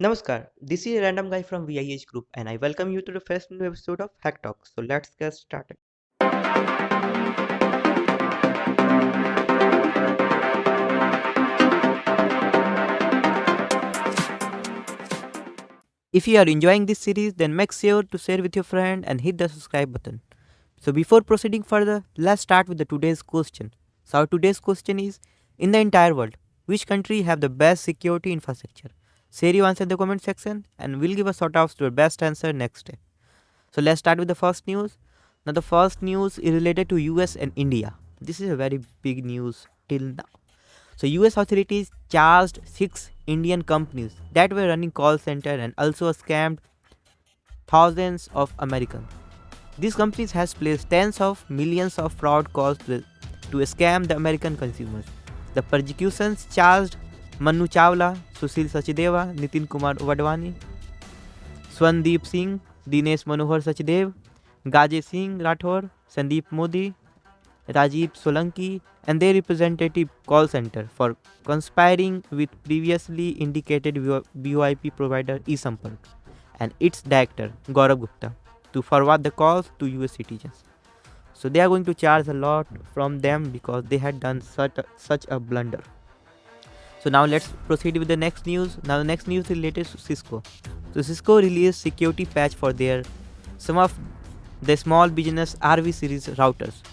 Namaskar, this is a random guy from VIEH group and I welcome you to the first new episode of Hack Talk. So let's get started. If you are enjoying this series, then make sure to share with your friend and hit the subscribe button. So before proceeding further, let's start with the today's question. So our today's question is, in the entire world, which country have the best security infrastructure? Share your answer in the comment section and we'll give a shout outs to your best answer next day. So let's start with the first news. Now the first news is related to US and India. This is a very big news till now. So US authorities charged 6 Indian companies that were running call center and also scammed thousands of Americans. These companies has placed tens of millions of fraud calls to scam the American consumers. The prosecutions charged Manu Chawla, Sushil Sachdeva, Nitin Kumar Wadhwani, Swandeep Singh, Dinesh Manohar Sachdev, Gaje Singh Rathore, Sandeep Modi, Rajiv Solanki and their representative call center for conspiring with previously indicated VoIP provider eSampark and its director Gaurav Gupta to forward the calls to US citizens. So they are going to charge a lot from them because they had done such a blunder. So now let's proceed with the next news. Now the next news is related to Cisco. So Cisco released security patch for some of the small business RV series routers.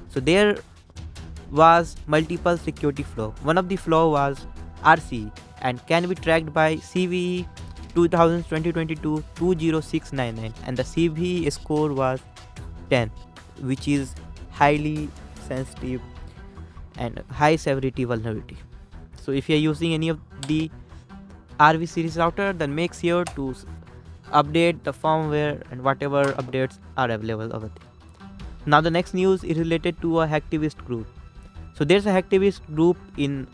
So there was multiple security flaw. One of the flaw was RCE and can be tracked by CVE 2022-20699 and the CVE score was 10, which is highly sensitive and high severity vulnerability. So if you are using any of the RV series router, then make sure to update the firmware and whatever updates are available over there. Now the next news is related to a hacktivist group. So there's a hacktivist group in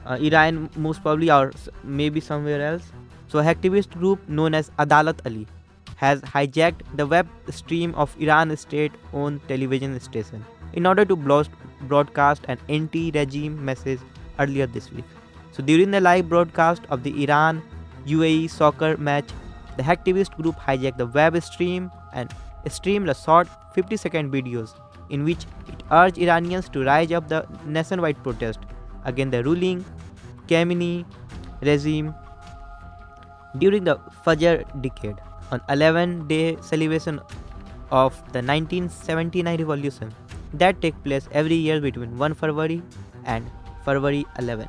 Iran, most probably, or maybe somewhere else. So a hacktivist group known as Adalat Ali has hijacked the web stream of Iran state-owned television station in order to broadcast an anti-regime message earlier this week. So during the live broadcast of the Iran UAE soccer match, the hacktivist group hijacked the web stream and streamed a short 50-second videos in which it urged Iranians to rise up the nationwide protest against the ruling Khamenei regime during the Fajr decade on 11-day celebration of the 1979 revolution that takes place every year between 1 February and February 11.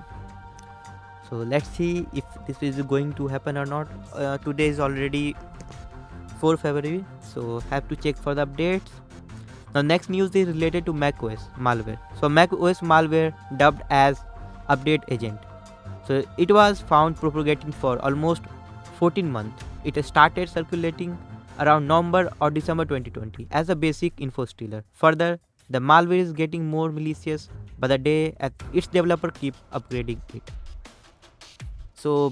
So let's see if this is going to happen or not. Today is already 4 February, so have to check for the updates. Now next news is related to macOS malware. So macOS malware, dubbed as update agent. So it was found propagating for almost 14 months. It started circulating around November or December 2020 as a basic info stealer. Further, the malware is getting more malicious by the day as its developer keep upgrading it. So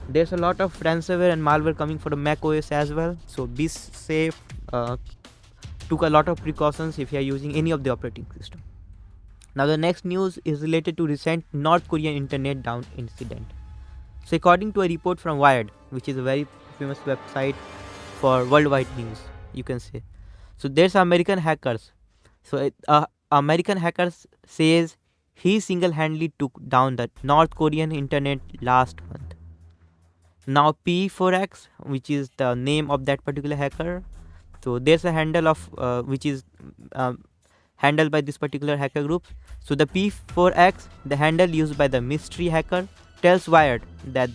there's a lot of ransomware and malware coming for the macOS as well. So be safe. Took a lot of precautions if you are using any of the operating system. Now the next news is related to recent North Korean internet down incident. So according to a report from Wired, which is a very famous website for worldwide news, you can say. So there's American hackers. So American hackers says he single-handedly took down the North Korean internet last month. Now P4X, which is the name of that particular hacker. So there's a handle of which is handled by this particular hacker group. So the P4X, the handle used by the mystery hacker, tells Wired that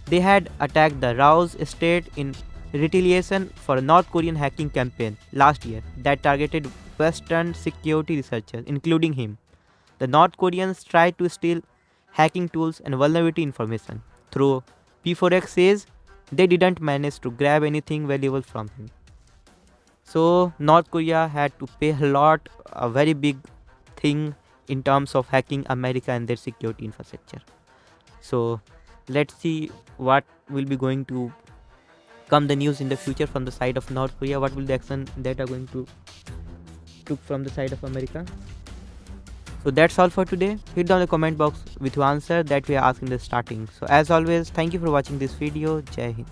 they had attacked the Rouse state in retaliation for a North Korean hacking campaign last year that targeted Western security researchers, including him. The North Koreans tried to steal hacking tools and vulnerability information. Through P4X says they didn't manage to grab anything valuable from him. So North Korea had to pay a very big thing in terms of hacking America and their security infrastructure. So let's see what will be going to come the news in the future from the side of North Korea. What will the action that are going to took from the side of America. So that's all for today. Hit down the comment box with your answer that we are asking the starting. So as always, thank you for watching this video. Jai Hind.